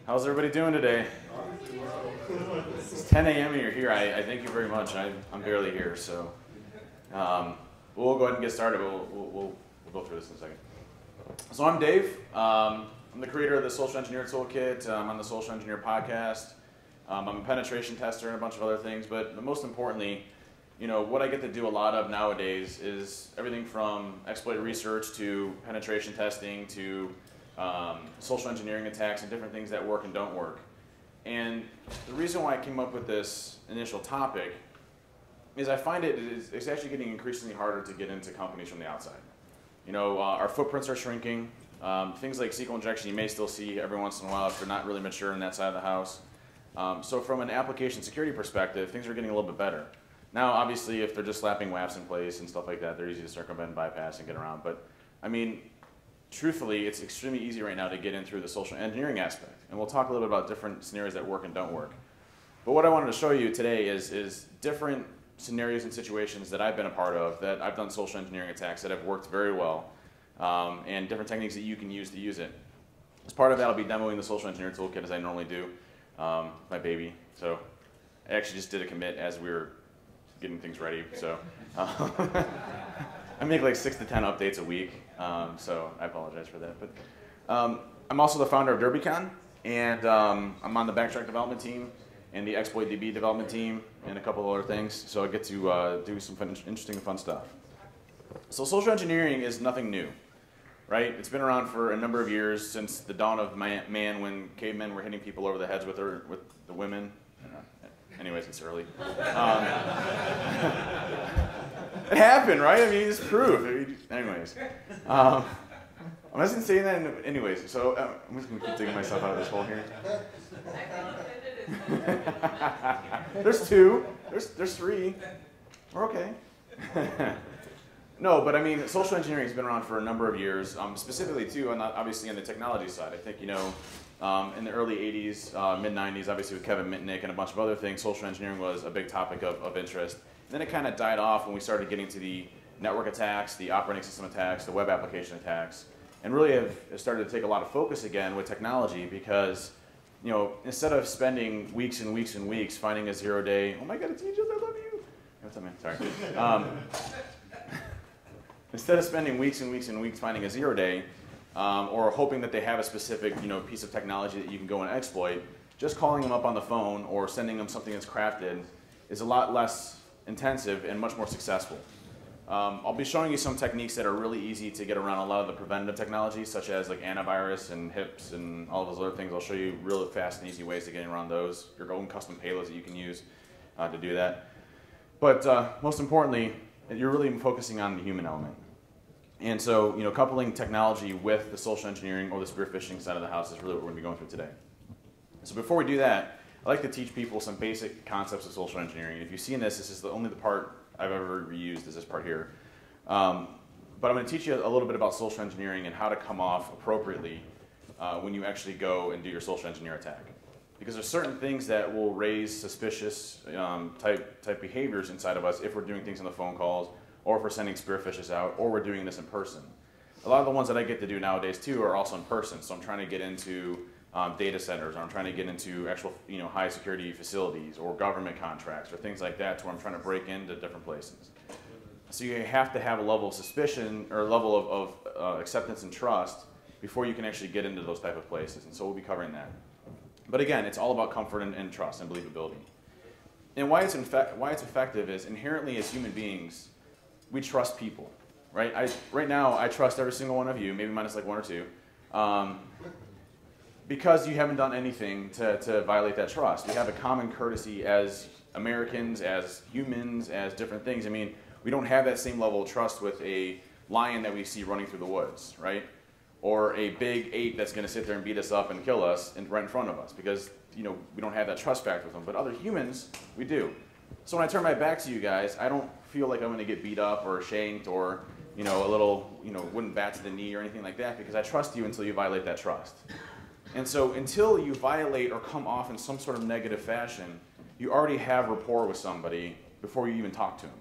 How's everybody doing today? It's 10 a.m. and you're here. I thank you very much. I'm barely here, so we'll go ahead and get started. We'll go through this in a second. So I'm Dave. I'm the creator of the Social-Engineer Toolkit. I'm on the Social-Engineer podcast. I'm a penetration tester and a bunch of other things, but most importantly, you know, what I get to do a lot of nowadays is everything from exploit research to penetration testing to social engineering attacks and different things that work and don't work. And the reason why I came up with this initial topic is I find it's actually getting increasingly harder to get into companies from the outside. You know, our footprints are shrinking. Things like SQL injection you may still see every once in a while if you're not really mature in that side of the house. So from an application security perspective, things are getting a little bit better. Now, obviously, if they're just slapping WAFs in place and stuff like that, they're easy to circumvent and bypass and get around. But, I mean, truthfully, it's extremely easy right now to get in through the social engineering aspect. And we'll talk a little bit about different scenarios that work and don't work. But what I wanted to show you today is different scenarios and situations that I've been a part of, that I've done social engineering attacks that have worked very well, and different techniques that you can use to use it. As part of that, I'll be demoing the Social Engineer Toolkit as I normally do, my baby. So I actually just did a commit as we were getting things ready. So I make like 6 to 10 updates a week, so I apologize for that. But I'm also the founder of DerbyCon, and I'm on the Backtrack development team and the ExploitDB development team and a couple of other things. So I get to do some interesting and fun stuff. So social engineering is nothing new, right? It's been around for a number of years, since the dawn of man, when cavemen were hitting people over the heads with the women. Anyways, it's early. It happened, right? I mean, it's proof. Anyways. I wasn't saying that anyways, so I'm just going to keep digging myself out of this hole here. There's 2. There's 3. We're okay. No, but I mean, social engineering has been around for a number of years, specifically too, and obviously on the technology side. I think, you know, in the early 80s, mid-90s, obviously with Kevin Mitnick and a bunch of other things, social engineering was a big topic of interest. And then it kind of died off when we started getting to the network attacks, the operating system attacks, the web application attacks, and really have started to take a lot of focus again with technology because, you know, instead of spending weeks and weeks and weeks finding a 0-day, oh my God, it's Egypt, I love you. What's up, man? Sorry. Instead of spending weeks and weeks and weeks finding a 0-day, or hoping that they have a specific, you know, piece of technology that you can go and exploit, just calling them up on the phone or sending them something that's crafted is a lot less intensive and much more successful. I'll be showing you some techniques that are really easy to get around a lot of the preventative technologies, such as like antivirus and HIPs and all those other things. I'll show you really fast and easy ways to get around those, your own custom payloads that you can use to do that. But most importantly, you're really focusing on the human element. And so, you know, coupling technology with the social engineering or the spear phishing side of the house is really what we're going to be going through today. So before we do that, I like to teach people some basic concepts of social engineering. If you've seen this, this is only the part I've ever reused is this part here. But I'm going to teach you a little bit about social engineering and how to come off appropriately when you actually go and do your social engineer attack. Because there's certain things that will raise suspicious type behaviors inside of us if we're doing things on the phone calls, or if we're sending spear phishes out, or we're doing this in person. A lot of the ones that I get to do nowadays too are also in person. So I'm trying to get into data centers, or I'm trying to get into actual, you know, high security facilities or government contracts or things like that, to where I'm trying to break into different places. So you have to have a level of suspicion or a level of acceptance and trust before you can actually get into those type of places. And so we'll be covering that. But again, it's all about comfort and trust and believability. And why it's effective is inherently as human beings, we trust people, right? Right now, I trust every single one of you, maybe minus like 1 or 2, because you haven't done anything to violate that trust. We have a common courtesy as Americans, as humans, as different things. I mean, we don't have that same level of trust with a lion that we see running through the woods, right? Or a big ape that's going to sit there and beat us up and kill us right in front of us, because, you know, we don't have that trust factor with them. But other humans, we do. So when I turn my back to you guys, I don't feel like I'm going to get beat up or shanked or, you know, a little, you know, wooden bat to the knee or anything like that, because I trust you until you violate that trust. And so until you violate or come off in some sort of negative fashion, you already have rapport with somebody before you even talk to them.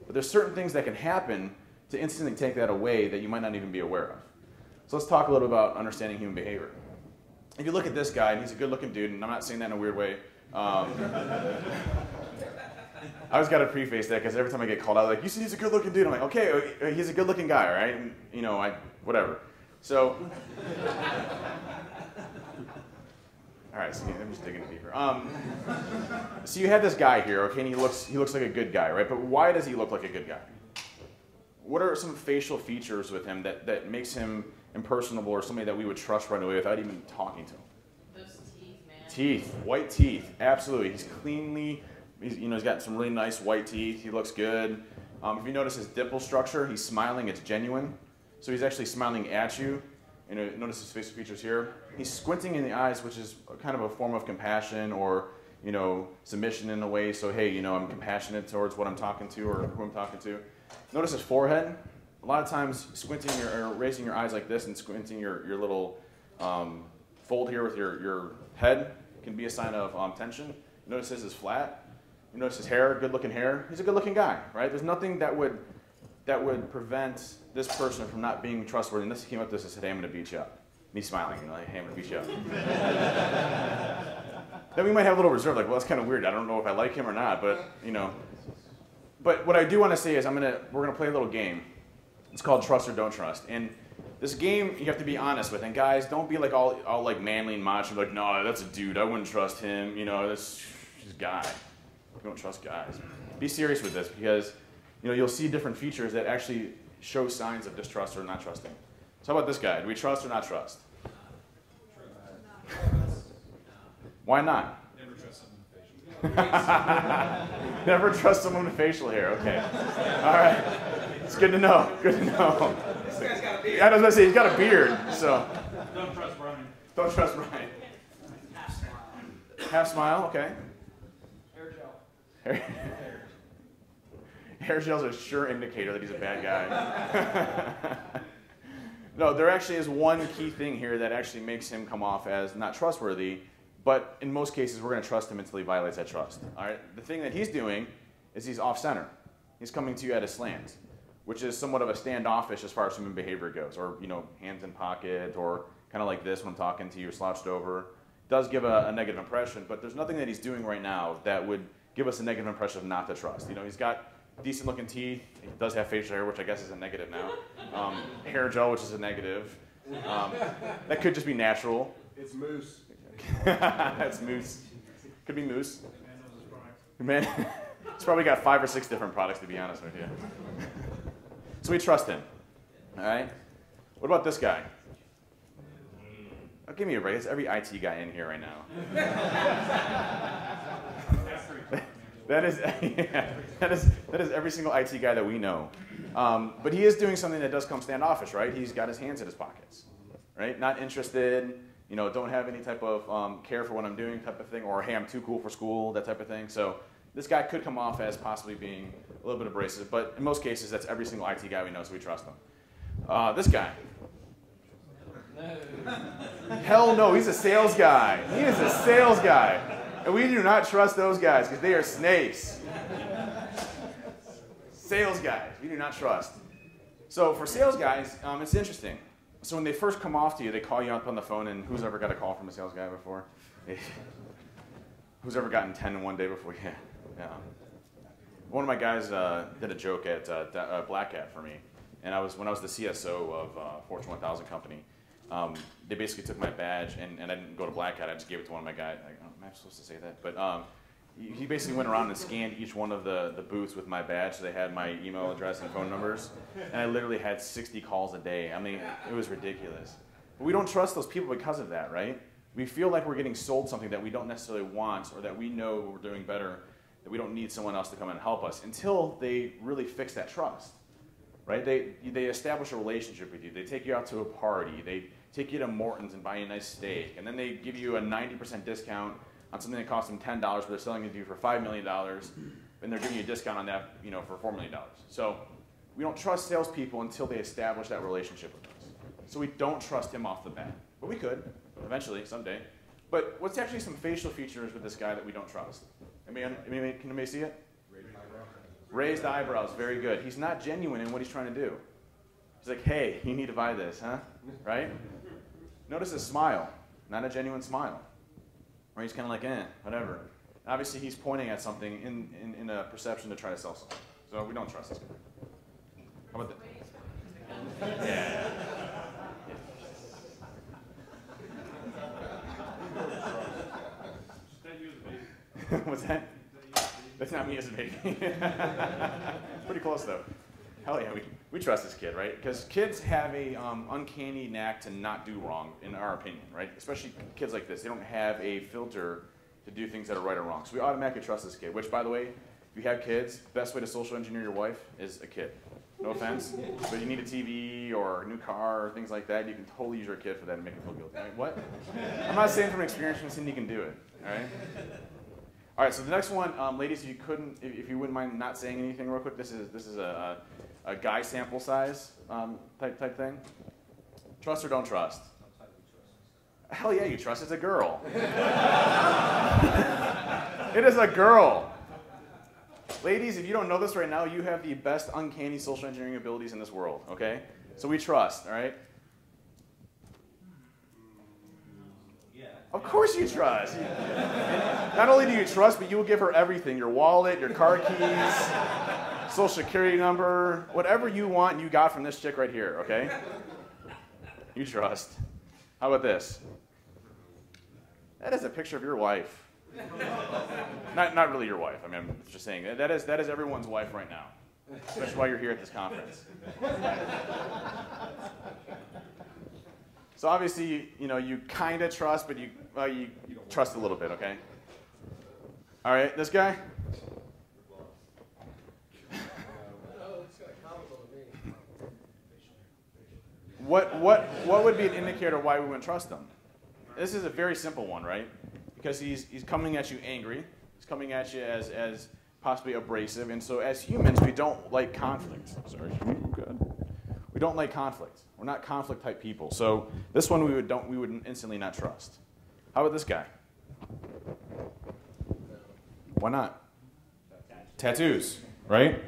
But there's certain things that can happen to instantly take that away that you might not even be aware of. So let's talk a little about understanding human behavior. if you look at this guy, and he's a good-looking dude, and I'm not saying that in a weird way. I always got to preface that because every time I get called out, like, you see he's a good-looking dude. I'm like, okay, he's a good-looking guy, all right? And, you know, whatever. So, all right, so I'm just digging deeper. So you have this guy here, okay, and he looks like a good guy, right? But why does he look like a good guy? What are some facial features with him that makes him impersonable or somebody that we would trust right away without even talking to him? Those teeth, man. Teeth, white teeth, absolutely. He's cleanly, he's got some really nice white teeth. He looks good. If you notice his dimple structure, he's smiling. It's genuine. So he's actually smiling at you. And notice his facial features here. He's squinting in the eyes, which is kind of a form of compassion or, you know, submission in a way. So, hey, you know, I'm compassionate towards what I'm talking to or who I'm talking to. Notice his forehead. A lot of times, squinting or raising your eyes like this and squinting your little fold here with your head can be a sign of tension. Notice his is flat. You notice his hair, good-looking hair. He's a good-looking guy, right? There's nothing that would prevent this person from not being trustworthy. And this came up to us and said, hey, I'm going to beat you up. Me smiling, you know, like, hey, I'm going to beat you up. Then we might have a little reserve, like, well, that's kind of weird. I don't know if I like him or not, but, you know. But what I do want to say is we're going to play a little game. It's called Trust or Don't Trust. And this game you have to be honest with. And guys, don't be like all like manly and macho, like, no, that's a dude. I wouldn't trust him. You know, that's just a guy. We don't trust guys. Be serious with this because, you know, you'll see different features that actually show signs of distrust or not trusting. So how about this guy? Do we trust or not trust? Why not? Never trust someone with facial. Never trust someone with facial hair. Okay. All right. It's good to know. Good to know. This guy's got a beard. I was going to say, he's got a beard, so. Don't trust Brian. Don't trust Brian. Half smile. Half smile, okay. Hair gel. Hair gel's a sure indicator that he's a bad guy. No, there actually is one key thing here that actually makes him come off as not trustworthy, but in most cases we're going to trust him until he violates that trust. All right? The thing that he's doing is he's off-center. He's coming to you at a slant, which is somewhat of a standoffish as far as human behavior goes, or, you know, hands in pocket, or kind of like this when I'm talking to you, slouched over. It does give a negative impression, but there's nothing that he's doing right now that would give us a negative impression of not to trust. You know, he's got decent looking teeth. He does have facial hair, which I guess is a negative now. Hair gel, which is a negative. That could just be natural. It's moose. That's moose. Could be moose. Man, he's probably got 5 or 6 different products, to be honest with you. So we trust him. All right? What about this guy? Oh, give me a break. It's every IT guy in here right now. That is every single IT guy that we know. But he is doing something that does come standoffish, right? He's got his hands in his pockets, right? Not interested, you know, don't have any type of care for what I'm doing type of thing, or hey, I'm too cool for school, that type of thing. So this guy could come off as possibly being a little bit abrasive, but in most cases, that's every single IT guy we know, so we trust him. This guy. No. Hell no, he's a sales guy. He is a sales guy. And we do not trust those guys because they are snakes. Sales guys, we do not trust. So for sales guys, it's interesting. So when they first come off to you, they call you up on the phone, and who's ever got a call from a sales guy before? Who's ever gotten 10 in one day before? Yeah. One of my guys did a joke at Black Hat for me, and when I was the CSO of Fortune 1000 company, they basically took my badge, and I didn't go to Black Hat. I just gave it to one of my guys. Like, oh, am I supposed to say that? But he basically went around and scanned each one of the booths with my badge, so they had my email address and phone numbers. And I literally had 60 calls a day. I mean, it was ridiculous. But we don't trust those people because of that, right? We feel like we're getting sold something that we don't necessarily want, or that we know we're doing better, that we don't need someone else to come in and help us until they really fix that trust, right? They establish a relationship with you. They take you out to a party. They take you to Morton's and buy you a nice steak, and then they give you a 90% discount on something that costs them $10, but they're selling it to you for $5 million, and they're giving you a discount on that, you know, for $4 million. So we don't trust salespeople until they establish that relationship with us. So we don't trust him off the bat, but we could eventually someday. But what's actually some facial features with this guy that we don't trust? Can anybody see it? Raised eyebrows, very good. He's not genuine in what he's trying to do. He's like, hey, you need to buy this, huh? Right? Notice his smile. not a genuine smile. Or he's kind of like, whatever. Obviously, he's pointing at something in a perception to try to sell something. So we don't trust this guy. How about that? Yeah. What's that? That's not me as a baby. Pretty close, though. Hell yeah, we trust this kid, right? Because kids have a uncanny knack to not do wrong, in our opinion, right? Especially kids like this. They don't have a filter to do things that are right or wrong. So we automatically trust this kid, which, by the way, if you have kids, best way to social engineer your wife is a kid. No offense, but you need a TV or a new car or things like that, you can totally use your kid for that and make it feel guilty. Right? What? I'm not saying from experience, I'm saying you can do it, all right? All right, so the next one, ladies, if you wouldn't mind not saying anything real quick, this is a guy sample size type thing. Trust or don't trust? Hell yeah, you trust. It's a girl. It is a girl. Ladies, if you don't know this right now, you have the best uncanny social engineering abilities in this world, okay? So we trust, all right? Of course you trust. And not only do you trust, but you will give her everything. Your wallet, your car keys, social security number, whatever you want, you got from this chick right here, okay? You trust. How about this? That is a picture of your wife. Not really your wife. I mean, I'm just saying, that is everyone's wife right now. That's why you're here at this conference. So obviously, you kind of trust, but you trust a little bit, okay? All right, this guy? What would be an indicator why we wouldn't trust him? This is a very simple one, right? Because he's coming at you angry. He's coming at you as possibly abrasive. And so as humans, we don't like conflict. Sorry, good. We don't like conflict. We're not conflict type people. So this one we would instantly not trust. How about this guy? Why not? Tattoos, right?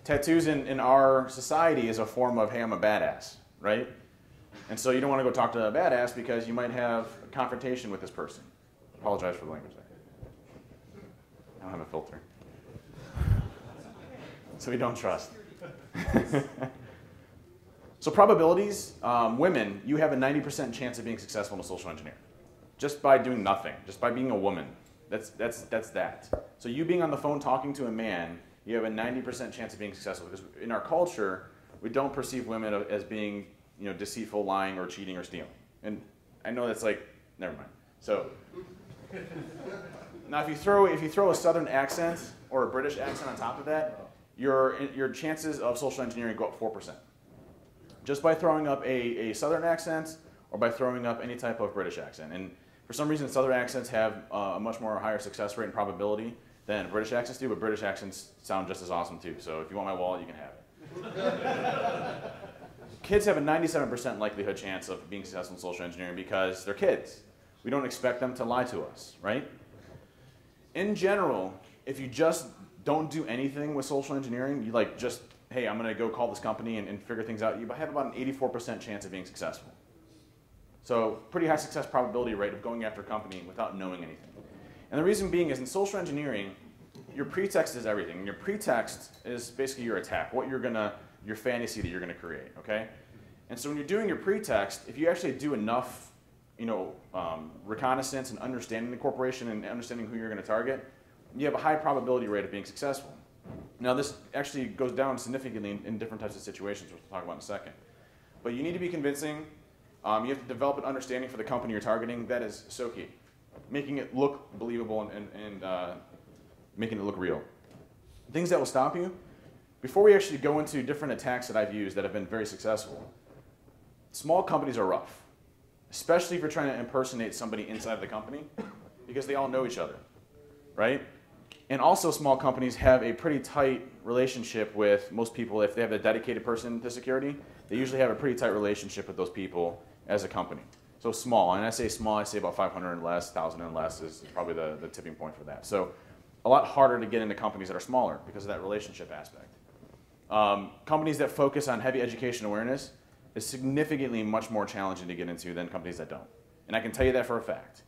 Tattoos in our society is a form of, hey, I'm a badass, right? And so you don't want to go talk to a badass because you might have a confrontation with this person. Apologize for the language there. I don't have a filter. So we don't trust. So probabilities, women, you have a 90% chance of being successful in a social engineer. Just by doing nothing, just by being a woman. That's that. So you being on the phone talking to a man, you have a 90% chance of being successful. Because in our culture, we don't perceive women as being deceitful, lying, or cheating, or stealing. And I know that's like, never mind. So now if you throw a Southern accent or a British accent on top of that, your chances of social engineering go up 4%. Just by throwing up a Southern accent or by throwing up any type of British accent. And for some reason, Southern accents have a much more higher success rate and probability than British accents do, but British accents sound just as awesome too. So if you want my wallet, you can have it. Kids have a 97% likelihood chance of being successful in social engineering because they're kids. We don't expect them to lie to us, right? In general, if you just don't do anything with social engineering, you hey, I'm going to go call this company and figure things out, you have about an 84% chance of being successful. So pretty high success probability rate of going after a company without knowing anything. And the reason being is in social engineering, your pretext is everything. And your pretext is basically your attack, your fantasy that you're going to create, okay? And so when you're doing your pretext, if you actually do enough reconnaissance and understanding the corporation and understanding who you're going to target, you have a high probability rate of being successful. Now this actually goes down significantly in different types of situations, which we'll talk about in a second. But you need to be convincing. You have to develop an understanding for the company you're targeting. That is so key. Making it look believable and making it look real. Things that will stop you. Before we actually go into different attacks that I've used that have been very successful, small companies are rough, especially if you're trying to impersonate somebody inside of the company because they all know each other, right? And also small companies have a pretty tight relationship with most people. If they have a dedicated person to security, they usually have a pretty tight relationship with those people as a company. So small, and I say small, I say about 500 and less, 1,000 and less is probably the tipping point for that. So a lot harder to get into companies that are smaller because of that relationship aspect. Companies that focus on heavy education awareness is significantly much more challenging to get into than companies that don't. And I can tell you that for a fact.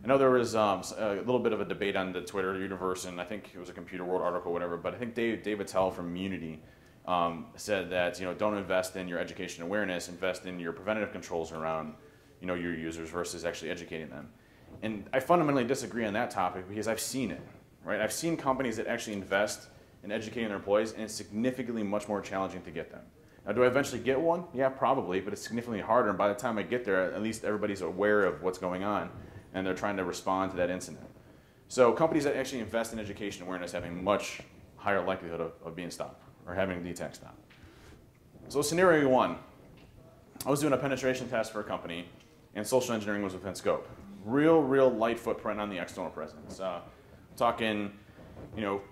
I know there was a little bit of a debate on the Twitter universe, and I think it was a Computer World article or whatever, but I think Dave Attell from Unity said that, don't invest in your education awareness, invest in your preventative controls around, your users versus actually educating them. And I fundamentally disagree on that topic because I've seen it, right? I've seen companies that actually invest in educating their employees, and it's significantly much more challenging to get them. Now, do I eventually get one? Yeah, probably, but it's significantly harder, and by the time I get there, at least everybody's aware of what's going on, and they're trying to respond to that incident. So companies that actually invest in education awareness have a much higher likelihood of being stopped, or having the attack stopped. So scenario one, I was doing a penetration test for a company, and social engineering was within scope. Real light footprint on the external presence. Talking,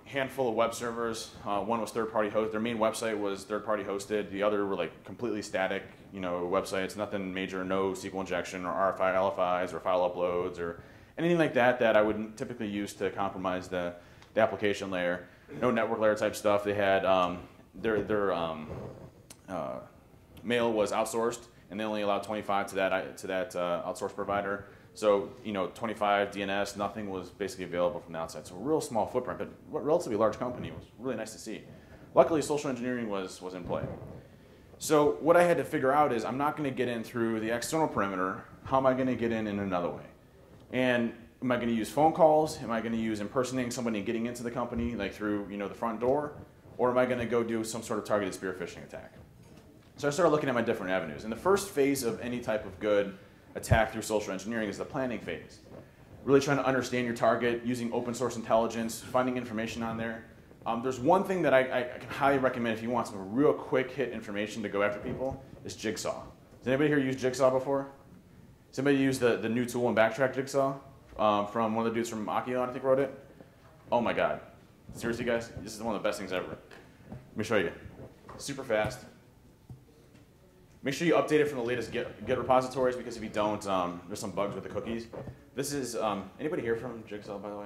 handful of web servers. One was third-party host. Their main website was third-party hosted. The other were like completely static, websites. Nothing major. No SQL injection or RFI, LFIs or file uploads or anything like that I wouldn't typically use to compromise the application layer. No network layer type stuff. They had their mail was outsourced, and they only allowed 25 to that outsourced provider. So, 25 DNS, nothing was basically available from the outside. So a real small footprint, but a relatively large company. It was really nice to see. Luckily, social engineering was in play. So what I had to figure out is I'm not going to get in through the external perimeter. How am I going to get in another way? And am I going to use phone calls? Am I going to use impersonating somebody and getting into the company, like through the front door? Or am I going to go do some sort of targeted spear phishing attack? So I started looking at my different avenues. And the first phase of any type of good attack through social engineering is the planning phase. Really trying to understand your target, using open source intelligence, finding information on there. There's one thing that I can highly recommend if you want some real quick hit information to go after people, is Jigsaw. Has anybody here used Jigsaw before? Somebody used the new tool in Backtrack Jigsaw from one of the dudes from Akion, I think wrote it? Oh my God. Seriously guys, this is one of the best things ever. Let me show you. Super fast. Make sure you update it from the latest Git repositories, because if you don't, there's some bugs with the cookies. This is, anybody here from Jigsaw, by the way?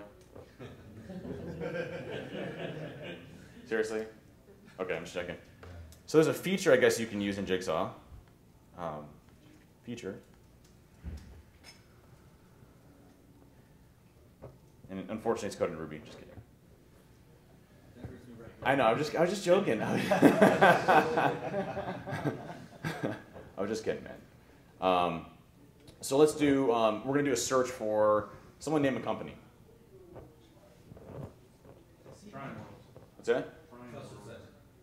Seriously? Okay, I'm just checking. So there's a feature I guess you can use in Jigsaw. Feature. And unfortunately, it's coded in Ruby. Just kidding. I know. I was just joking. I was just kidding, man. So let's do. We're going to do a search for someone name a company. What's that?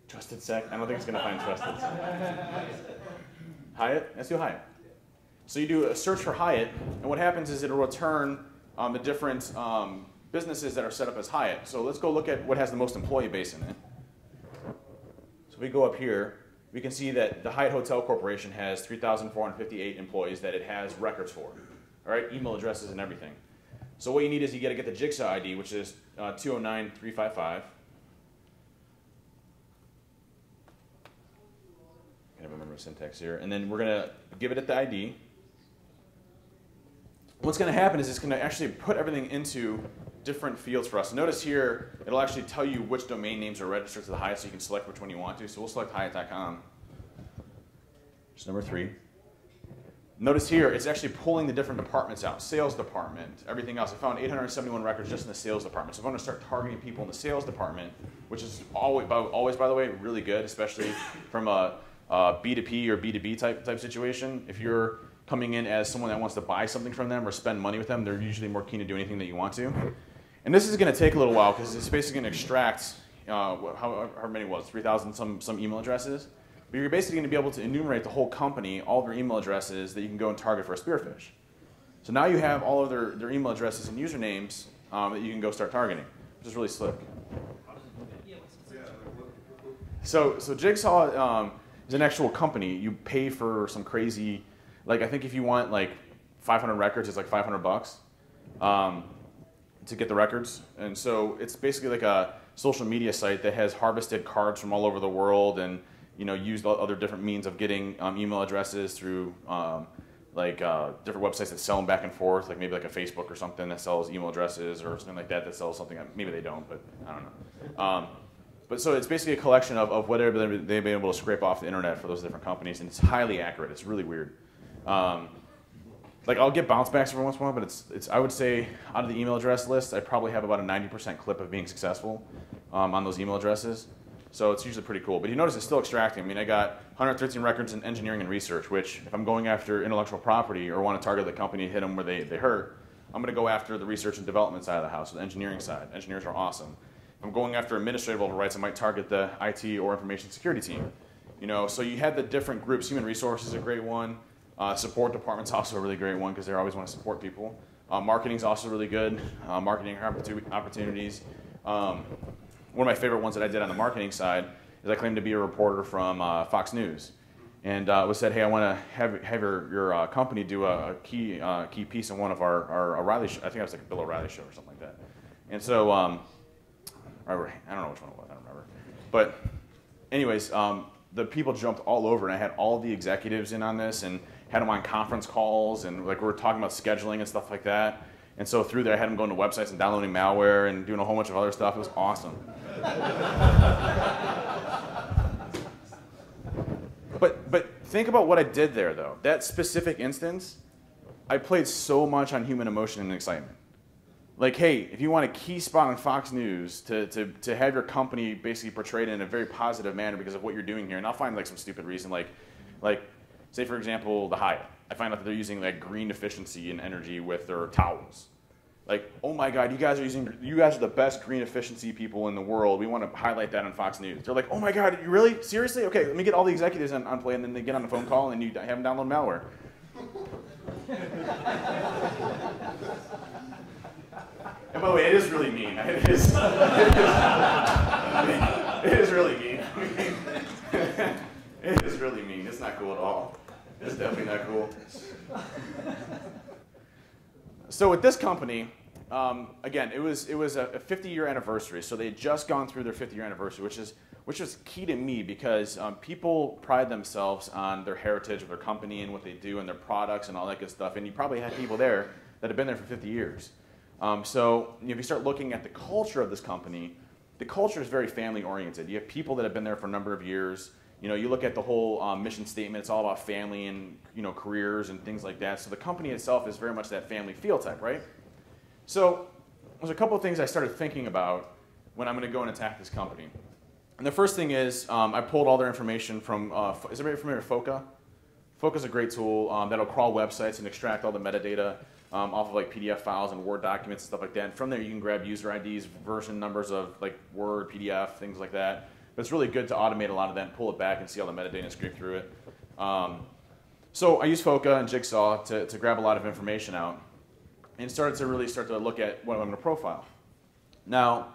Trusted Sec. I don't think it's going to find Trusted Sec. Hyatt. Let's do Hyatt. So you do a search for Hyatt, and what happens is it'll return the different businesses that are set up as Hyatt. So let's go look at what has the most employee base in it. So if we go up here, we can see that the Hyatt Hotel Corporation has 3,458 employees that it has records for. All right, email addresses and everything. So what you need is you got to get the Jigsaw ID, which is 209355. Gotta remember the syntax here, and then we're gonna give it the ID. What's going to happen is it's going to actually put everything into different fields for us. Notice here, it'll actually tell you which domain names are registered to the Hyatt, so you can select which one you want to. So we'll select Hyatt.com. There's number 3. Notice here, it's actually pulling the different departments out. Sales department, everything else. I found 871 records just in the sales department. So if I want to start targeting people in the sales department, which is always, by the way, really good, especially from a B2P or B2B type situation. If you're coming in as someone that wants to buy something from them or spend money with them, they're usually more keen to do anything that you want to. And this is going to take a little while because it's basically going to extract however many it was, 3,000 some email addresses. But you're basically going to be able to enumerate the whole company, all of their email addresses that you can go and target for a spearfish. So now you have all of their email addresses and usernames that you can go start targeting, which is really slick. So Jigsaw is an actual company. You pay for some crazy, like I think if you want like 500 records, it's like $500 to get the records. And so it's basically like a social media site that has harvested cards from all over the world and used other different means of getting email addresses through different websites that sell them back and forth, like maybe like a Facebook or something that sells email addresses or something like that sells something. Maybe they don't, but I don't know. But so it's basically a collection of whatever they've been able to scrape off the internet for those different companies, and it's highly accurate. It's really weird. like I'll get bounce backs every once in a while, but it's I would say out of the email address list, I probably have about a 90% clip of being successful on those email addresses. So it's usually pretty cool. But you notice it's still extracting. I mean, I got 113 records in engineering and research, which if I'm going after intellectual property or want to target the company, hit them where they hurt, I'm going to go after the research and development side of the house, the engineering side. Engineers are awesome. If I'm going after administrative rights, I might target the IT or information security team. You know, so you have the different groups. Human resources is a great one. Support department's also a really great one because they always want to support people. Marketing's also really good. Marketing opportunities. One of my favorite ones that I did on the marketing side is I claimed to be a reporter from Fox News, and was said, hey, I want to have your company do a key piece in one of our O'Reilly show. I think it was like a Bill O'Reilly show or something like that. And so I don't know which one it was. I don't remember. But anyways, the people jumped all over, and I had all the executives in on this, and had them on conference calls, and like we were talking about scheduling and stuff like that. And so through there, I had them going to websites and downloading malware and doing a whole bunch of other stuff. It was awesome. But think about what I did there, though. That specific instance, I played so much on human emotion and excitement. Like, hey, if you want a key spot on Fox News to have your company basically portrayed in a very positive manner because of what you're doing here, and I'll find like some stupid reason, like say for example, the Hyatt. I find out that they're using like green efficiency and energy with their towels. Like, oh my God, you guys are the best green efficiency people in the world. We want to highlight that on Fox News. They're like, oh my God, you really? Seriously? Okay, let me get all the executives on play, and then they get on the phone call and you have them download malware. And by the way, it is really mean. It is really mean. It is really mean. It's not cool at all. It's definitely not cool. So with this company, again, it was a 50-year anniversary. So they had just gone through their 50-year anniversary, which is key to me because people pride themselves on their heritage of their company and what they do and their products and all that good stuff. And you probably had people there that have been there for 50 years. So if you start looking at the culture of this company, the culture is very family-oriented. You have people that have been there for a number of years. You know, you look at the whole mission statement, it's all about family and, you know, careers and things like that. So the company itself is very much that family feel type, right? So there's a couple of things I started thinking about when I'm going to go and attack this company. And the first thing is I pulled all their information from, is everybody familiar with FOCA? FOCA is a great tool that'll crawl websites and extract all the metadata off of like PDF files and Word documents and stuff like that. And from there you can grab user IDs, version numbers of like Word, PDF, things like that. But it's really good to automate a lot of that and pull it back and see all the metadata and scrape through it. So I use FOCA and Jigsaw to grab a lot of information out and started to look at what I'm going to profile. Now,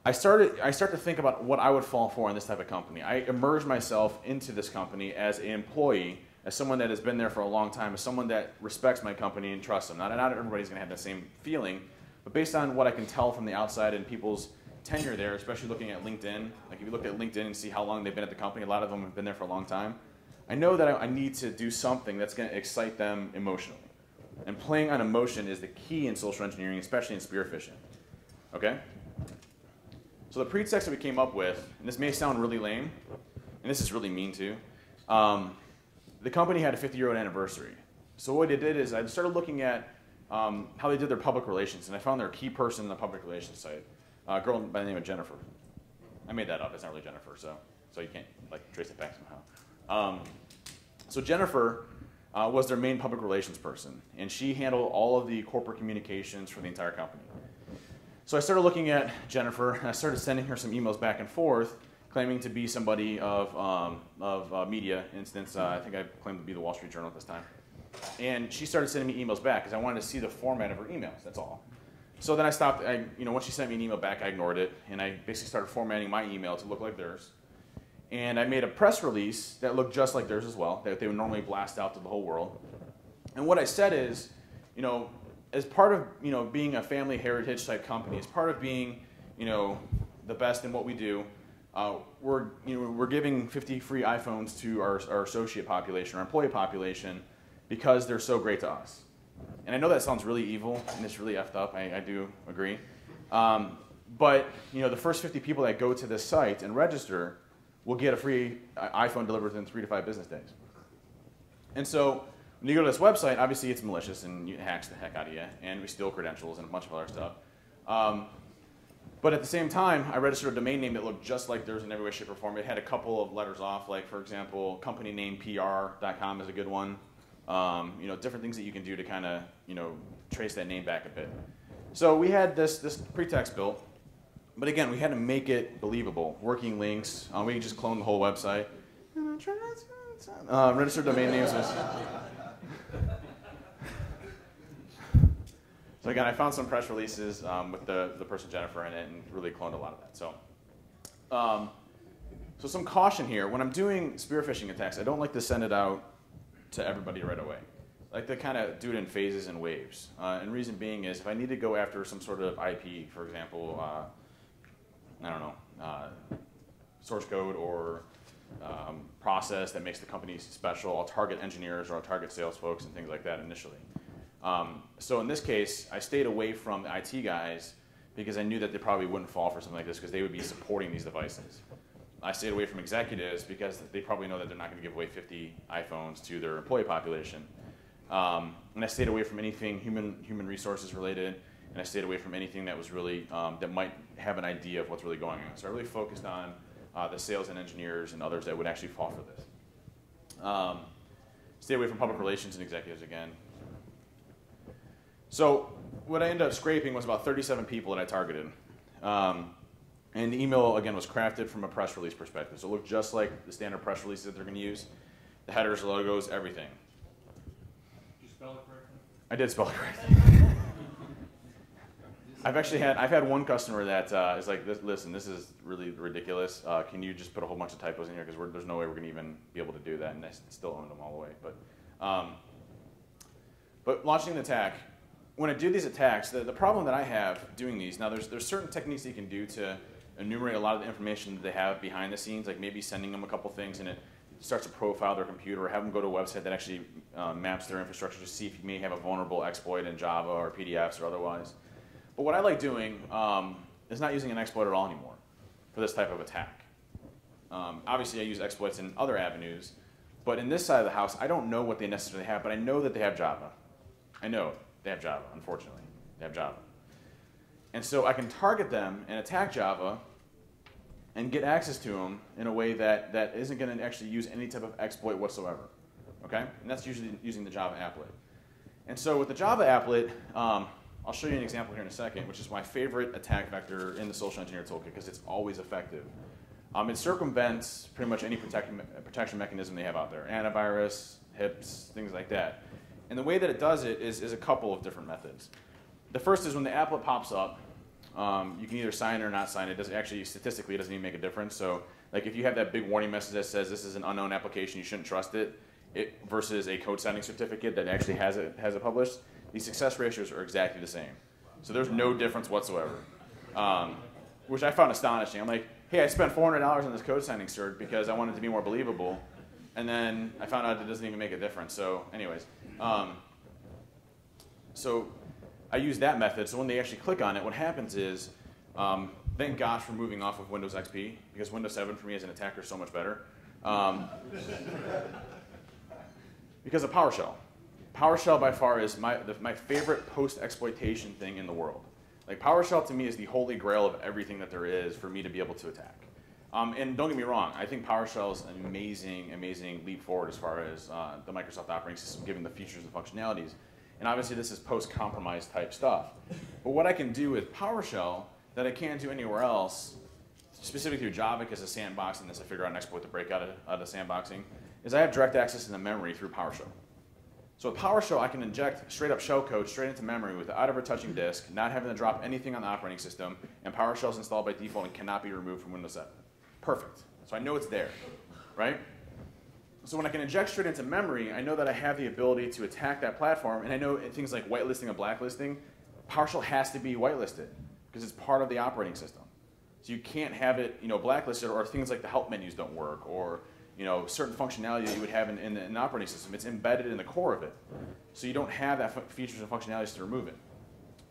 I start to think about what I would fall for in this type of company. I immerse myself into this company as an employee, as someone that has been there for a long time, as someone that respects my company and trusts them. Not everybody's going to have the same feeling, but based on what I can tell from the outside and people's tenure there, especially looking at LinkedIn, like if you look at LinkedIn and see how long they've been at the company, a lot of them have been there for a long time. I know that I need to do something that's going to excite them emotionally. And playing on emotion is the key in social engineering, especially in spear phishing. Okay? So the pretext that we came up with, and this may sound really lame, and this is really mean too, the company had a 50-year-old anniversary. So what I did is I started looking at how they did their public relations, and I found their key person in the public relations site. A girl by the name of Jennifer. I made that up. It's not really Jennifer, so you can't like trace it back somehow. So Jennifer was their main public relations person, and she handled all of the corporate communications for the entire company. So I started looking at Jennifer, and I started sending her some emails back and forth, claiming to be somebody of media. instance, I think I claimed to be the Wall Street Journal at this time. And she started sending me emails back because I wanted to see the format of her emails. That's all. So then I stopped, once she sent me an email back, I ignored it, and I basically started formatting my email to look like theirs. And I made a press release that looked just like theirs as well, that they would normally blast out to the whole world. And what I said is, as part of being a family heritage type company, as part of being the best in what we do, we're giving 50 free iPhones to our associate population, our employee population, because they're so great to us. And I know that sounds really evil, and it's really effed up, I do agree. But the first 50 people that go to this site and register will get a free iPhone delivered within 3 to 5 business days. And so When you go to this website, obviously it's malicious and it hacks the heck out of you, and we steal credentials and a bunch of other stuff. But at the same time, I registered a domain name that looked just like theirs in every way, shape, or form. It had a couple of letters off, like for example, company name PR.com is a good one. Different things that you can do to kind of trace that name back a bit. So we had this pretext built, but again, we had to make it believable. Working links, we could just clone the whole website. Registered domain names was. So again, I found some press releases with the person Jennifer in it and really cloned a lot of that. So some caution here. When I'm doing spear phishing attacks, I don't like to send it out to everybody right away. I like to kind of do it in phases and waves. And reason being is if I need to go after some sort of IP, for example, I don't know, source code or process that makes the company special, I'll target engineers or I'll target sales folks and things like that initially. So in this case, I stayed away from the IT guys because I knew that they probably wouldn't fall for something like this because they would be supporting these devices. I stayed away from executives because they probably know that they're not going to give away 50 iPhones to their employee population. And I stayed away from anything human resources related, and I stayed away from anything that was really, that might have an idea of what's really going on. So I really focused on the sales and engineers and others that would actually fall for this. Stay away from public relations and executives again. So what I ended up scraping was about 37 people that I targeted. And the email, again, was crafted from a press release perspective. So it looked just like the standard press releases that they're going to use. The headers, logos, everything. Did you spell it correctly? I did spell it correctly. I've had one customer that is like, listen, this is really ridiculous. Can you just put a whole bunch of typos in here because there's no way we're going to even be able to do that, and I still owned them all the way. But launching the attack, when I do these attacks, the problem that I have doing these, now there's certain techniques that you can do to enumerate a lot of the information that they have behind the scenes, like maybe sending them a couple things and it starts to profile their computer, or have them go to a website that actually maps their infrastructure to see if you may have a vulnerable exploit in Java or PDFs or otherwise. But what I like doing is not using an exploit at all anymore for this type of attack. Obviously, I use exploits in other avenues, but in this side of the house, I don't know what they necessarily have, but I know that they have Java. I know they have Java, unfortunately. They have Java. And so I can target them and attack Java and get access to them in a way that isn't going to actually use any type of exploit whatsoever. Okay? And that's usually using the Java applet. And so with the Java applet, I'll show you an example here in a second, which is my favorite attack vector in the Social-Engineer Toolkit because it's always effective. It circumvents pretty much any protection mechanism they have out there. Antivirus, HIPs, things like that. And the way that it does it is a couple of different methods. The first is when the applet pops up, you can either sign it or not sign it. It doesn't actually, statistically, it doesn't even make a difference. So like if you have that big warning message that says this is an unknown application, you shouldn't trust it, versus a code signing certificate that actually has it published, the success ratios are exactly the same. So there's no difference whatsoever, which I found astonishing. I'm like, hey, I spent $400 on this code signing cert because I wanted it to be more believable. And then I found out it doesn't even make a difference. So anyways, so I use that method. So when they actually click on it, what happens is, thank gosh for moving off of Windows XP, because Windows 7 for me as an attacker is so much better. Because of PowerShell. PowerShell by far is my favorite post-exploitation thing in the world. Like PowerShell to me is the holy grail of everything that there is for me to be able to attack. And don't get me wrong, I think PowerShell is an amazing, amazing leap forward as far as the Microsoft operating system, given the features and functionalities. And obviously this is post-compromise type stuff. But what I can do with PowerShell that I can't do anywhere else, specifically through Java because of sandboxing this, I figure out an exploit to break out of sandboxing, is I have direct access to the memory through PowerShell. So with PowerShell, I can inject straight up shell code straight into memory without ever touching disk, not having to drop anything on the operating system, and PowerShell is installed by default and cannot be removed from Windows 7. Perfect. So I know it's there, right? So when I can inject straight into memory, I know that I have the ability to attack that platform, and I know things like whitelisting and blacklisting, PowerShell has to be whitelisted because it's part of the operating system. So you can't have it, blacklisted, or things like the help menus don't work, or certain functionality that you would have in an operating system. It's embedded in the core of it. So you don't have that features and functionalities to remove it.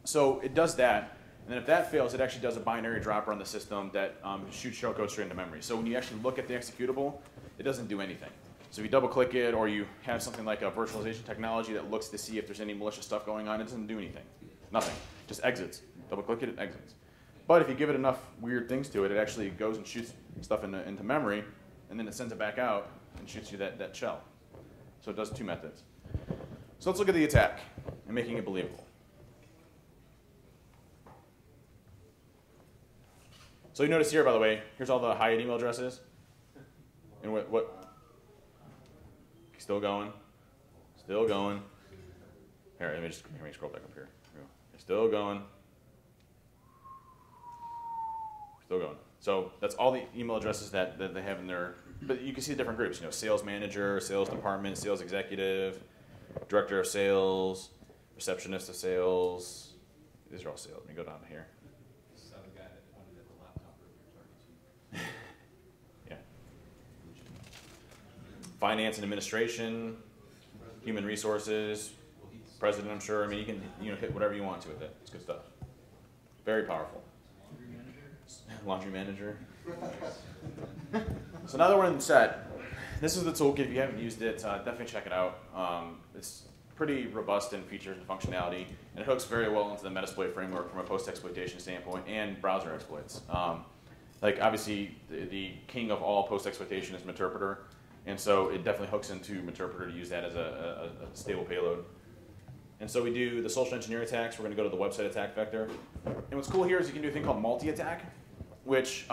So it does that, and then if that fails, it actually does a binary dropper on the system that shoots shellcode straight into memory. So when you actually look at the executable, it doesn't do anything. So if you double click it, or you have something like a virtualization technology that looks to see if there's any malicious stuff going on, it doesn't do anything. Nothing. Just exits. Double click it, it exits. But if you give it enough weird things to it, it actually goes and shoots stuff into memory, and then it sends it back out and shoots you that shell. So it does two methods. So let's look at the attack and making it believable. So you notice here, by the way, here's all the hide email addresses. And what? Still going. Still going. Here, let me scroll back up here. Still going. Still going. So that's all the email addresses that they have in there. But you can see the different groups. You know, sales manager, sales department, sales executive, director of sales, receptionist of sales. These are all sales. Let me go down here. This is the guy that pointed at the laptop earlier, targeting. Yeah. Finance and administration, human resources, president, I'm sure. I mean, you can hit whatever you want to with it. It's good stuff. Very powerful. Laundry manager. So now that we're in the set, this is the toolkit. If you haven't used it, definitely check it out. It's pretty robust in features and functionality, and it hooks very well into the Metasploit framework from a post-exploitation standpoint and browser exploits. Like obviously, the king of all post-exploitation is Meterpreter, and so it definitely hooks into Meterpreter to use that as a stable payload. And so we do the social engineer attacks. We're going to go to the website attack vector. And what's cool here is you can do a thing called MultiAttack, which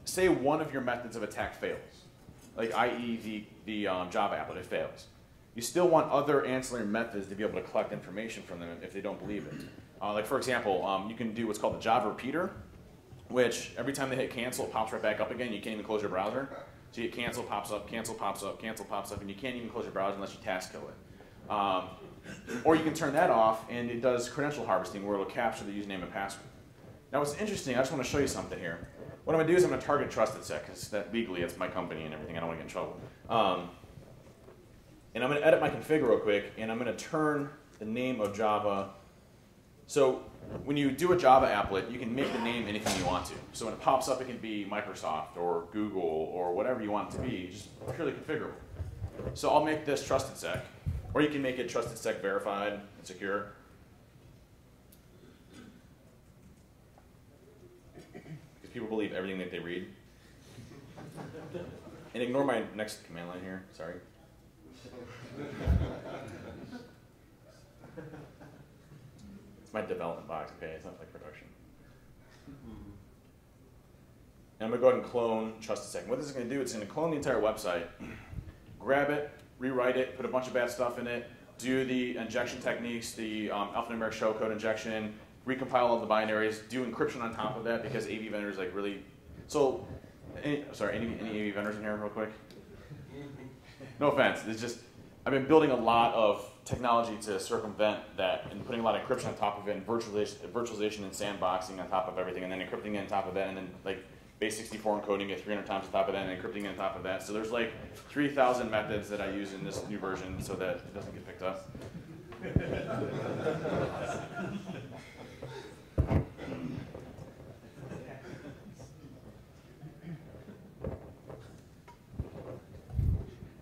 say one of your methods of attack fails, like i.e. the Java applet, it fails. You still want other ancillary methods to be able to collect information from them if they don't believe it. Like for example, you can do what's called the Java repeater, which every time they hit cancel, it pops right back up again. You can't even close your browser. So you hit cancel, pops up, cancel, pops up, cancel, pops up, and you can't even close your browser unless you task kill it. Or you can turn that off, and it does credential harvesting, where it'll capture the username and password. Now, what's interesting, I just want to show you something here. What I'm going to do is I'm going to target TrustedSec, because that legally it's my company and everything. I don't want to get in trouble. And I'm going to edit my config real quick, and I'm going to turn the name of Java. So when you do a Java applet, you can make the name anything you want to. So when it pops up, it can be Microsoft or Google or whatever you want it to be, just purely configurable. So I'll make this TrustedSec. Or you can make it TrustedSec verified and secure. Because people believe everything that they read. And ignore my next command line here, sorry. It's my development box, okay? It's not like production. And I'm going to go ahead and clone TrustedSec. What this is going to do, it's going to clone the entire website, grab it, rewrite it, put a bunch of bad stuff in it, do the injection techniques, the alphanumeric shellcode injection, recompile all the binaries, do encryption on top of that because AV vendors like really. So, any AV vendors in here real quick? No offense. It's just I've been building a lot of technology to circumvent that and putting a lot of encryption on top of it, and virtualization and sandboxing on top of everything, and then encrypting it on top of that, and then like base64 encoding it 300 times on top of that, and encrypting it on top of that. So there's like 3,000 methods that I use in this new version so that it doesn't get picked up.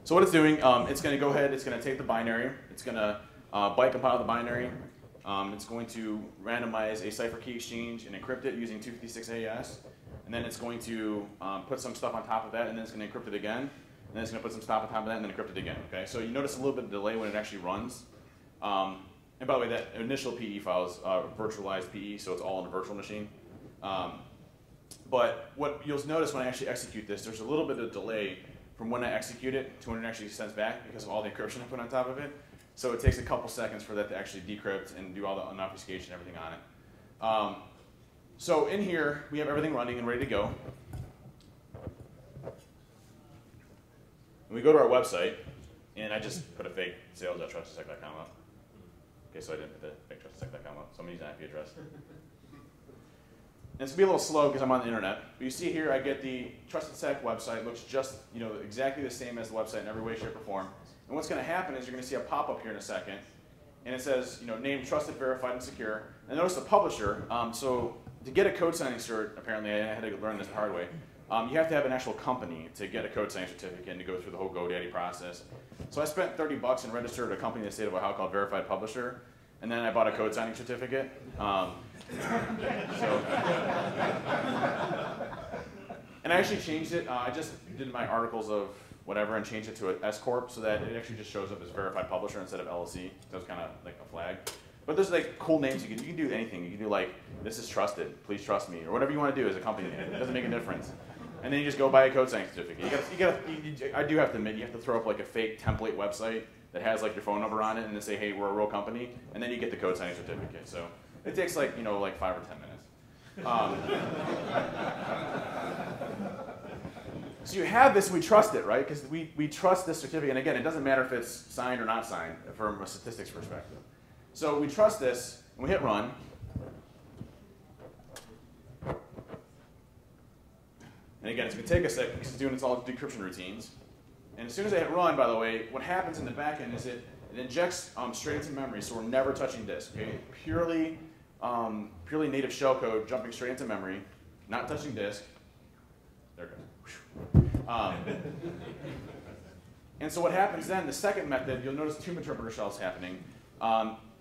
So what it's doing, it's going to go ahead, it's going to take the binary, it's going to byte compile the binary, it's going to randomize a cipher key exchange and encrypt it using 256 AES. And then it's going to put some stuff on top of that, and then it's going to encrypt it again. And then it's going to put some stuff on top of that, and then encrypt it again. Okay, so you notice a little bit of delay when it actually runs. And by the way, that initial PE file is virtualized PE, so it's all in a virtual machine. But what you'll notice when I actually execute this, there's a little bit of delay from when I execute it to when it actually sends back because of all the encryption I put on top of it. So it takes a couple seconds for that to actually decrypt and do all the unobfuscation and everything on it. So in here, we have everything running and ready to go. And we go to our website, and I just put a fake sales.trustsec.com up. Okay, so I didn't put the fake trustsec.com up, so I'm using an IP address. And it's going to be a little slow because I'm on the internet. But you see here, I get the TrustedSec website. Looks just exactly the same as the website in every way, shape, or form. And what's going to happen is you're going to see a pop-up here in a second. And it says, name trusted, verified, and secure. And notice the publisher. So to get a code signing cert, apparently, I had to learn this the hard way. you have to have an actual company to get a code signing certificate and to go through the whole GoDaddy process. So I spent $30 and registered a company in the state of Ohio called Verified Publisher, and then I bought a code signing certificate. And I actually changed it. I just did my articles of whatever and changed it to an S Corp so that it actually just shows up as Verified Publisher instead of LLC. That was kind of like a flag. But there's like cool names you can do anything. You can do like, this is trusted, please trust me, or whatever you want to do as a company name. It doesn't make a difference. And then you just go buy a code signing certificate. I do have to admit, you have to throw up like a fake template website that has like your phone number on it and then say, hey, we're a real company, and then you get the code signing certificate. So it takes like, like 5 or 10 minutes. So you have this, we trust it, right? Because we trust this certificate. And again, it doesn't matter if it's signed or not signed from a statistics perspective. So we trust this, and we hit run. And again, it's going to take a second because it's doing its all decryption routines. And as soon as I hit run, by the way, what happens in the back end is it injects straight into memory, so we're never touching disk. Okay? Purely native shell code jumping straight into memory, not touching disk. There it goes. And so what happens then, the second method, you'll notice 2 interpreter shells happening.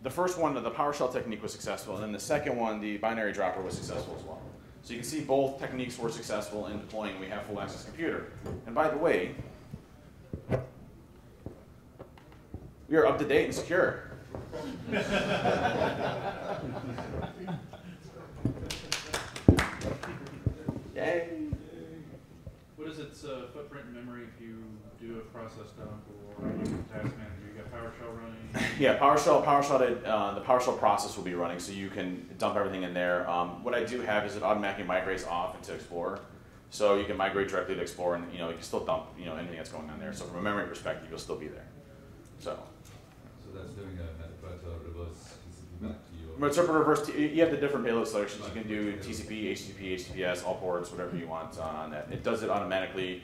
The first one, the PowerShell technique, was successful, and then the second one, the binary dropper, was successful as well. So you can see both techniques were successful in deploying. We have full access computer. And by the way, we are up to date and secure. Yay. What is its footprint in memory if you do a process dump or you task manager? You got PowerShell running? Yeah, the PowerShell process will be running, so you can dump everything in there. What I do have is it automatically migrates off into Explorer, so you can migrate directly to Explorer, and you can still dump anything that's going on there. So from a memory perspective, you'll still be there. So that's doing a reverse TCP back to you. Interpreter reverse. You have the different payload selections. You can do TCP, HTTP, HTTPS, all ports, whatever you want on that. It does it automatically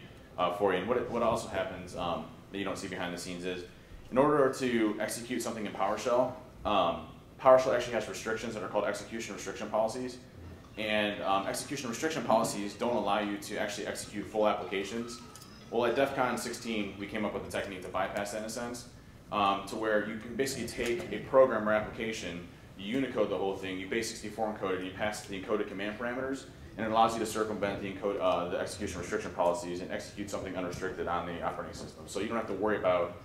for you. And what also happens that you don't see behind the scenes is, in order to execute something in PowerShell, PowerShell actually has restrictions that are called execution restriction policies. And execution restriction policies don't allow you to actually execute full applications. Well, at DEF CON 16, we came up with a technique to bypass that in a sense, to where you can basically take a program or application, you Unicode the whole thing, you base64 encode it, and you pass it the encoded command parameters, and it allows you to circumvent the execution restriction policies and execute something unrestricted on the operating system. So you don't have to worry about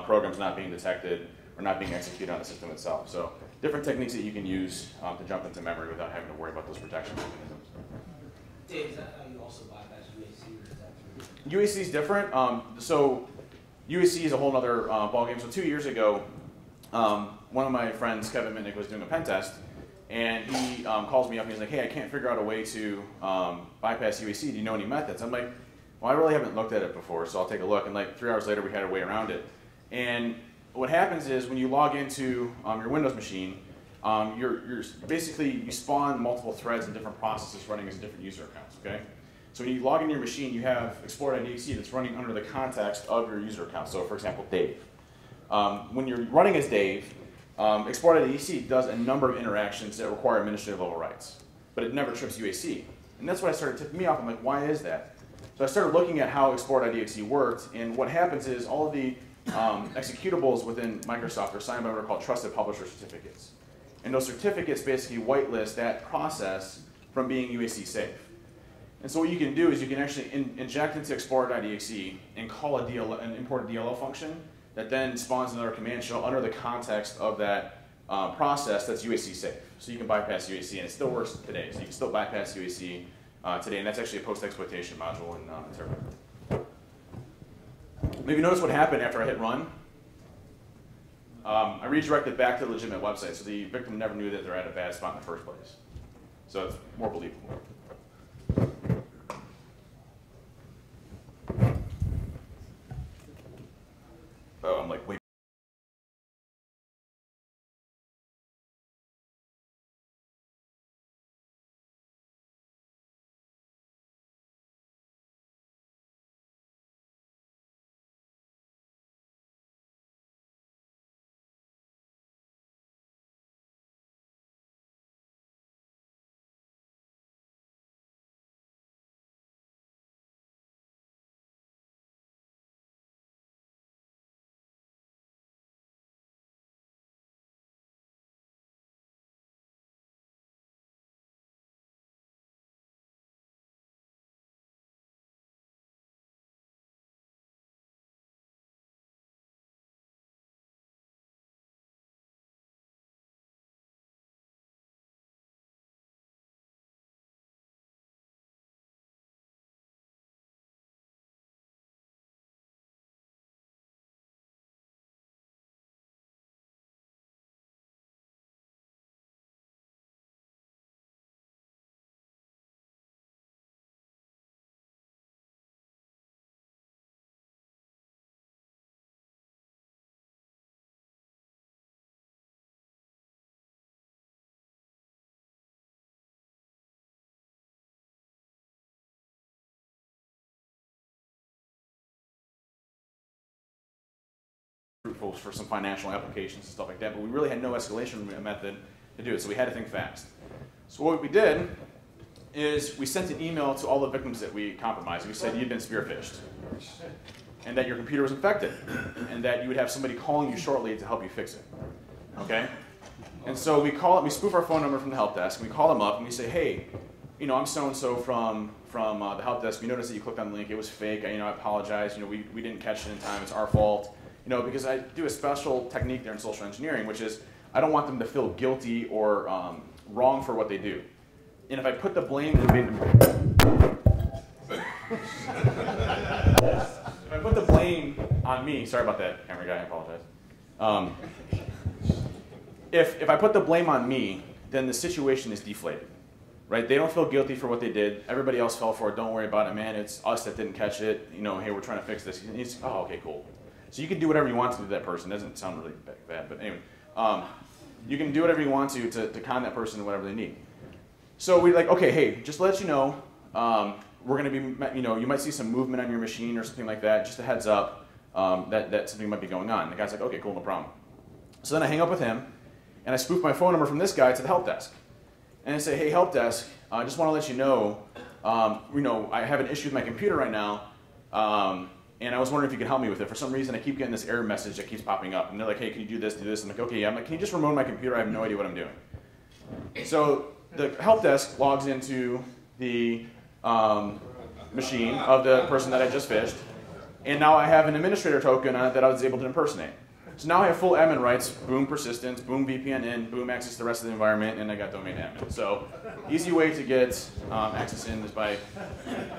programs not being detected or not being executed on the system itself. So different techniques that you can use to jump into memory without having to worry about those protection mechanisms. Dave, is that how you also bypass UAC, or is that through? UAC is different. So UAC is a whole other ballgame. So 2 years ago, one of my friends, Kevin Mitnick, was doing a pen test, and he calls me up and he's like, hey, I can't figure out a way to bypass UAC. Do you know any methods? I'm like, well, I really haven't looked at it before, so I'll take a look. And like 3 hours later, we had a way around it. And what happens is when you log into your Windows machine, you spawn multiple threads and different processes running as different user accounts, okay? So when you log into your machine, you have exploit.exe that's running under the context of your user account. So for example, Dave. When you're running as Dave, exploit.exe does a number of interactions that require administrative level rights, but it never trips UAC. And that's what I started tipping me off. I'm like, why is that? So I started looking at how exploit.exe worked, and what happens is all of the executables within Microsoft are signed by what are called trusted publisher certificates. And those certificates basically whitelist that process from being UAC safe. And so what you can do is you can actually inject into explorer.exe and call an import a DLL function that then spawns another command shell under the context of that process that's UAC safe. So you can bypass UAC, and it still works today. So you can still bypass UAC today, and that's actually a post-exploitation module in Interpreter. Maybe notice what happened after I hit run. I redirected back to the legitimate website, so the victim never knew that they're at a bad spot in the first place. So it's more believable. Oh, I'm like, wait. for some financial applications and stuff like that, but we really had no escalation method to do it, so we had to think fast. So what we did is we sent an email to all the victims that we compromised. We said you'd been spearphished, and that your computer was infected, and that you would have somebody calling you shortly to help you fix it. Okay? And so we spoof our phone number from the help desk, and we call them up, and we say, hey, I'm so-and-so from the help desk. We noticed that you clicked on the link. It was fake. I apologize. We didn't catch it in time. It's our fault. Because I do a special technique there in social engineering, which is I don't want them to feel guilty or wrong for what they do. And if I put the blame if I put the blame on me, sorry about that, camera guy, I apologize. If I put the blame on me, then the situation is deflated, right? They don't feel guilty for what they did. Everybody else fell for it. Don't worry about it, man. It's us that didn't catch it. Hey, we're trying to fix this. Oh, okay, cool. So you can do whatever you want to that person. It doesn't sound really bad, but anyway. You can do whatever you want to con that person whatever they need. So we're like, okay, hey, just to let you know, we're going to be, you might see some movement on your machine or something like that. Just a heads up that something might be going on. And the guy's like, okay, cool, no problem. So then I hang up with him, and I spoof my phone number from this guy to the help desk. And I say, hey, help desk, I just want to let you know, I have an issue with my computer right now, and I was wondering if you could help me with it. For some reason, I keep getting this error message that keeps popping up. And they're like, hey, can you do this, do this? I'm like, okay, yeah. I'm like, can you just remote my computer? I have no idea what I'm doing. So the help desk logs into the machine of the person that I just phished. And now I have an administrator token on it that I was able to impersonate. So now I have full admin rights, boom persistence, boom VPN in, boom access to the rest of the environment, and I got domain admin. So easy way to get access in is by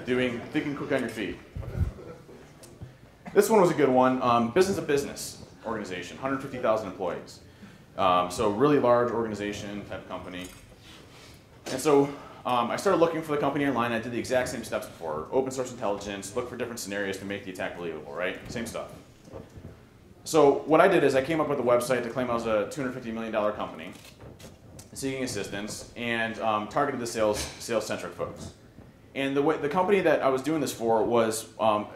thinking quick on your feet. This one was a good one. Business-to-business organization, 150,000 employees. So really large organization type company. And so I started looking for the company online. I did the exact same steps before. Open source intelligence, look for different scenarios to make the attack believable, right? Same stuff. So what I did is I came up with a website to claim I was a $250 million company, seeking assistance, and targeted the sales-centric folks. And the company that I was doing this for was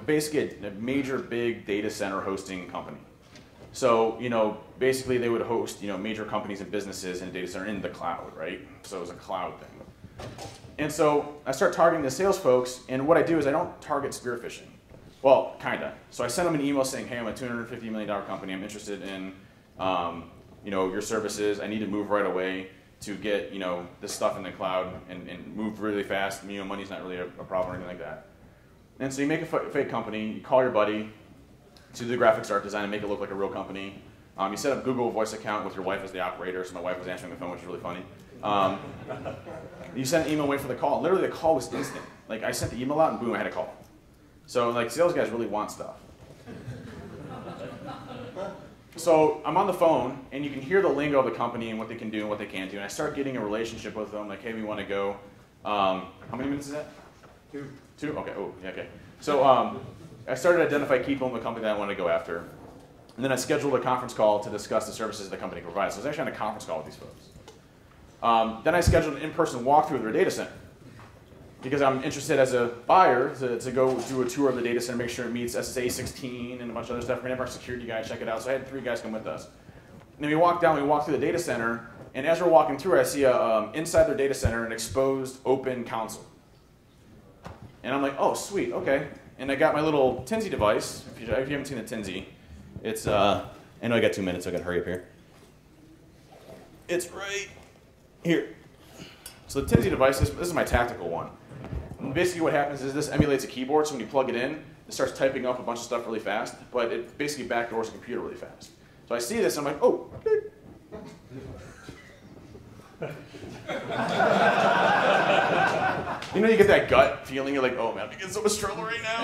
basically a major big data center hosting company. So, basically they would host, major companies and businesses in a data center in the cloud, right? So it was a cloud thing. And so I start targeting the sales folks, and what I do is I don't target spear phishing. Well, kinda. So I sent them an email saying, hey, I'm a $250 million company. I'm interested in, your services. I need to move right away to get, this stuff in the cloud and move really fast. Money's not really a problem or anything like that. And so you make a fake company. You call your buddy to do the graphics art design and make it look like a real company. You set up a Google Voice account with your wife as the operator. So my wife was answering the phone, which is really funny. You sent an email, wait for the call. Literally, the call was instant. Like I sent the email out, and boom, I had a call. So like sales guys really want stuff. So I'm on the phone, and you can hear the lingo of the company and what they can do and what they can't do. And I start getting a relationship with them, like, hey, we want to go. How many minutes is that? 2. 2? Okay. Oh, yeah, okay. So I started to identify key people in the company that I wanted to go after. And then I scheduled a conference call to discuss the services the company provides. So I was actually on a conference call with these folks. Then I scheduled an in-person walkthrough of their data center, because I'm interested as a buyer to go do a tour of the data center, make sure it meets SSA 16 and a bunch of other stuff. We're going to have our security guy check it out. So I had 3 guys come with us. And then we walk through the data center, and as we're walking through, I see inside their data center an exposed open console. And I'm like, oh, sweet, okay. And I got my little Tinsy device. If you haven't seen a Tinsy, it's, I know I got 2 minutes, so I got to hurry up here. It's right here. So the Tinsy device, this is my tactical one. And basically what happens is this emulates a keyboard, so when you plug it in, it starts typing up a bunch of stuff really fast, but it basically backdoors a computer really fast. So I see this, and I'm like, oh. You get that gut feeling, you're like, oh man, I'm getting so much trouble right now.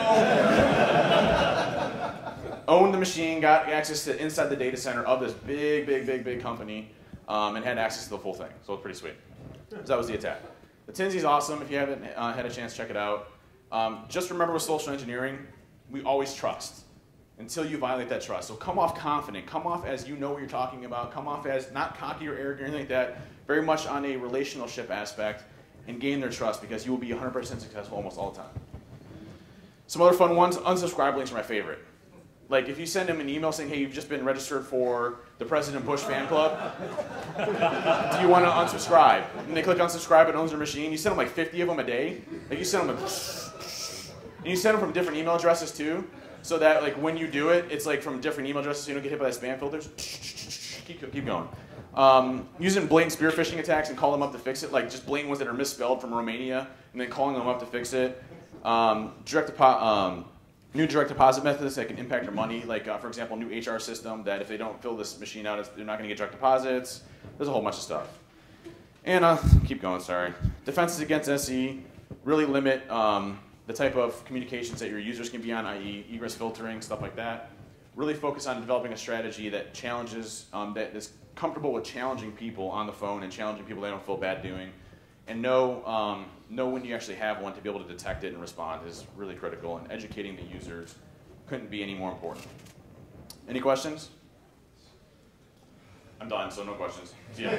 Owned the machine, got access to inside the data center of this big company, and had access to the full thing. So it's pretty sweet. So that was the attack. The Tinsy's awesome. If you haven't had a chance, check it out. Just remember with social engineering, we always trust until you violate that trust. So come off confident. Come off as you know what you're talking about. Come off as not cocky or arrogant or anything like that. Very much on a relationship aspect, and gain their trust, because you will be 100% successful almost all the time. Some other fun ones. Unsubscribe links are my favorite. Like if you send them an email saying, hey, you've just been registered for the President Bush fan club, do you want to unsubscribe? And they click unsubscribe, it owns their machine. You send them like 50 of them a day. Like you send them and you send them from different email addresses too, so that like when you do it, it's like from different email addresses so you don't get hit by the spam filters. Keep going. Using blatant spear phishing attacks and call them up to fix it, like just blatant ones that are misspelled from Romania, and then calling them up to fix it. New direct deposit methods that can impact your money, like for example, new HR system that if they don't fill this machine out, they're not going to get direct deposits. There's a whole bunch of stuff. And keep going, sorry. Defenses against SE really limit the type of communications that your users can be on, i.e. egress filtering, stuff like that. Really focus on developing a strategy that challenges, that is comfortable with challenging people on the phone and challenging people they don't feel bad doing. And know when you actually have one to be able to detect it and respond is really critical, and educating the users couldn't be any more important. Any questions? I'm done, so no questions. See ya.